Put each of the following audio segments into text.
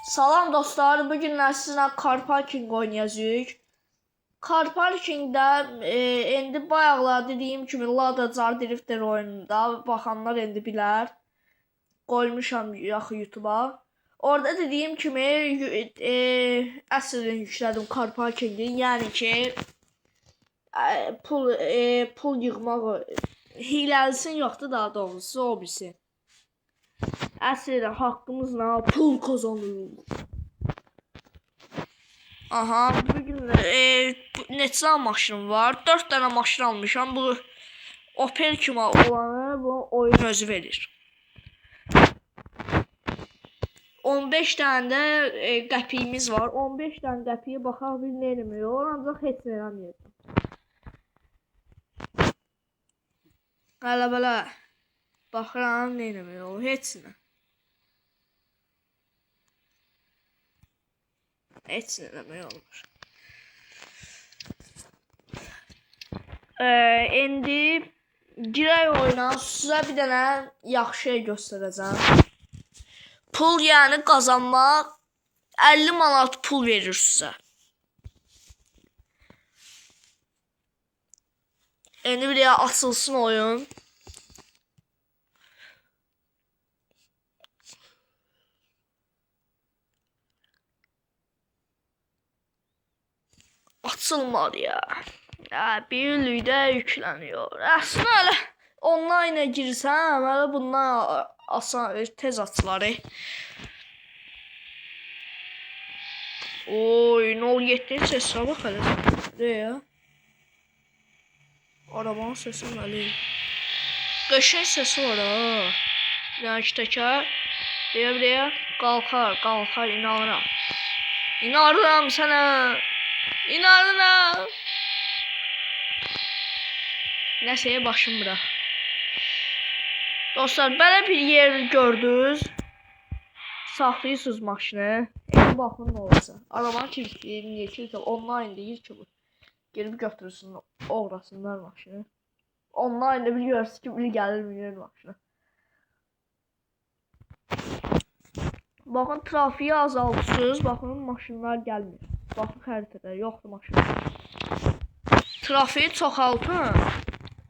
Salam dostlar, bugün sizinlə Car Parking oynayacağıq. Car Parkingdə indi bayaqlar dediyim kimi Lada Car Drifter oyununda baxanlar indi bilər. Qoymuşam yaxı YouTube'a. Orada dediyim kimi əslində yüklədim Car Parkingi. Yəni ki pul yığmaq hiləlisin yoxdur daha doğrusu o bilsin. Əslində haqqımızla pul qazanırıq. Aha, bugün neçə maşınım var? 4 dənə maşın almışam. Bu Opel kimi olanı bu oyun özü verir. 15 dənə də qəpiyimiz var. 15 dənə qəpiyə baxaq bir nə eləmək olur, ancaq heç nə eləməyəcəm. Hələ baxıram nə eləmək olur, heç nə. Heç nə eləmək olur. İndi girək oyuna, sizə bir dənə yaxşı şey göstərəcəm. Pul yəni qazanmaq 50 manat pul verir sizə. İndi bir də açılsın oyun. Açılmadı ya. Birlikdə yükleniyor. Aslında hələ online girsəm, hələ bundan asan, tez açılar. Oy, 07'nin sesine bak hele. Ne ya? Arabanın sesi məli. Qəşəng sesi var ha. Yəni ki təkər. Deyə qalxar, inanıram. İnanıram sənə. İnanıram. Nəsəyə başım bırak. Dostlar, belə bir yer gördünüz. Saxlayırsınız maşını. Baxın nə olacaq. Arabanın kilitli online deyir ki bu. Gelib götürürsün, uğrasınlar maşını. Online də biliyorsunuz ki biri gəlir minir maşına. Baxın trafiyi azaltırsınız. Baxın maşınlar gəlmir. Baxın xəritədə yoxdur maşınlar. Trafiyi çoxaltın.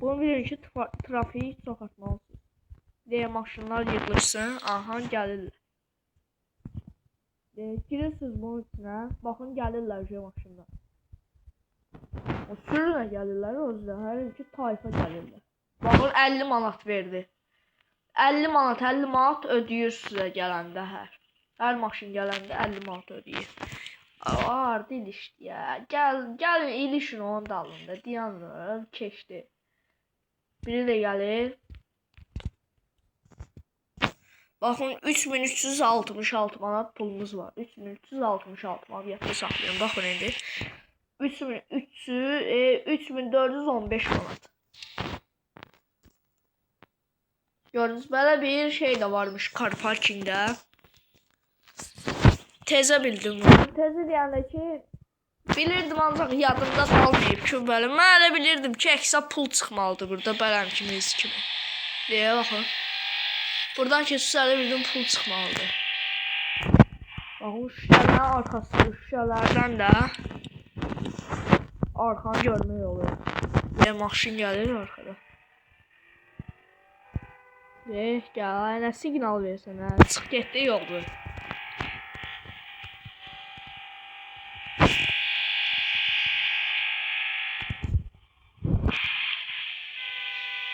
Bunu bilin ki trafiyi çoxaltmalısınız. Deyə maşınlar yığılırsın. Aha gəlirlər. Girirsiniz bunun içinə. Baxın gəlirlər maşınlar. O sürünə gəlirlər özdə. Hər iki tayfa gəlirlər. Baxın 50 manat verdi. 50 manat ödəyir sizə gələndə hər. Hər maşın gələndə 50 manat ödəyir. Ardı ilişdi ya. Gəlin ilişin onun dalında. Dayanır, keçdi. Biri də gəlir. Baxın 3366 manat pulumuz var. 3366 manat yatı saxlayın. Baxın indi. 3415 manat. Gördünüz, belə bir şey də varmış Car Parkingdə. Tezə bildim bunu. Tezə deyəndə ki, bilirdim ancaq yadımda qalmayıb ki, belə. Mən elə bilirdim ki, əksə pul çıxmalıdır burada, bələm kimiz kimi. Deyə baxın. Buradan keçsə elə bildim pul çıxmalıdır. Baxın, şüşələrin arkasında, şüşələrdən də arxanı görmək olur. Deyə maşın gəlir arxada. Gəl, nə siqnal versən, çıx getdi yoxdur.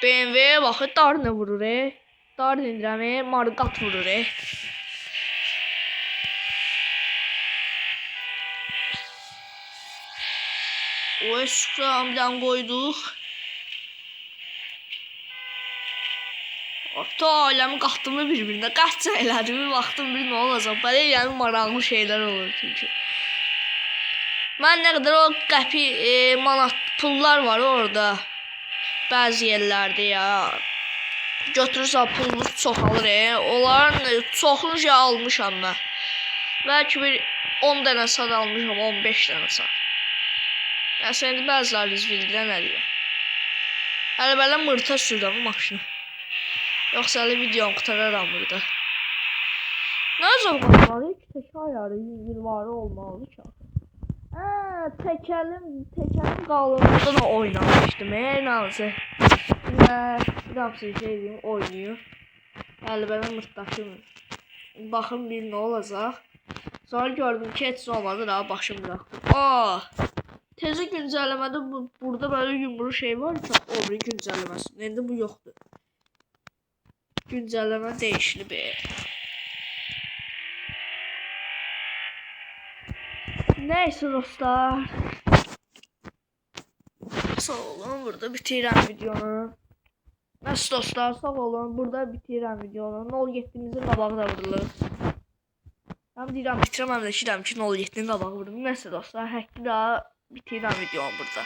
BMW baxın, darını vurur, dar dindirəmi, marqat vurur, O şükramdan qoyduq. Orta aləmi qatdımı bir-birinə, qaçca elədimi, baxdım bir nə olacaq. Belə yəni maraqlı şeylər olur çünki. Mən nə qədər o qəpi, manat pullar var orada. Bəzi yerlərdə ya. Götürürsən pulunuz çoxalır, Onların çoxunca almışam mən. Bəlkə bir 10 dənə sad almışam, 15 dənə sad. Nəsə indi bəziləriniz bildirə nə deyəm. Hələ belə mırta sürdüm maşını. Yoxsa hələ videom qutararam burada. Nasıl bakmalı ki tek ayarı yüngülvarı olmalı ki. Tekelim qalınlığında da oynamışdım. Neyse. Bir daha şey diyeyim oynuyor. Yani benim mırtdaşım. Baxın bir ne olacaq. Sonra gördüm ki heç olmadı daha başım bıraktım. Tezi güncəlləmədə burada böyle yumru şey var ki o bir güncəlləməsi. İndi bu yoxdur. Güncəlleme değişli bir. Neyse dostlar. Sağ olun burada bitirəm videonu. Nasıl dostlar sağ olun burada bitirəm videonu. 07'mizin qabağı da vurulur. Ben deyirəm bitirəm həm də işirəm ki 07'nin qabağı vurulur. Neyse dostlar həkki daha bitirəm videonu burada.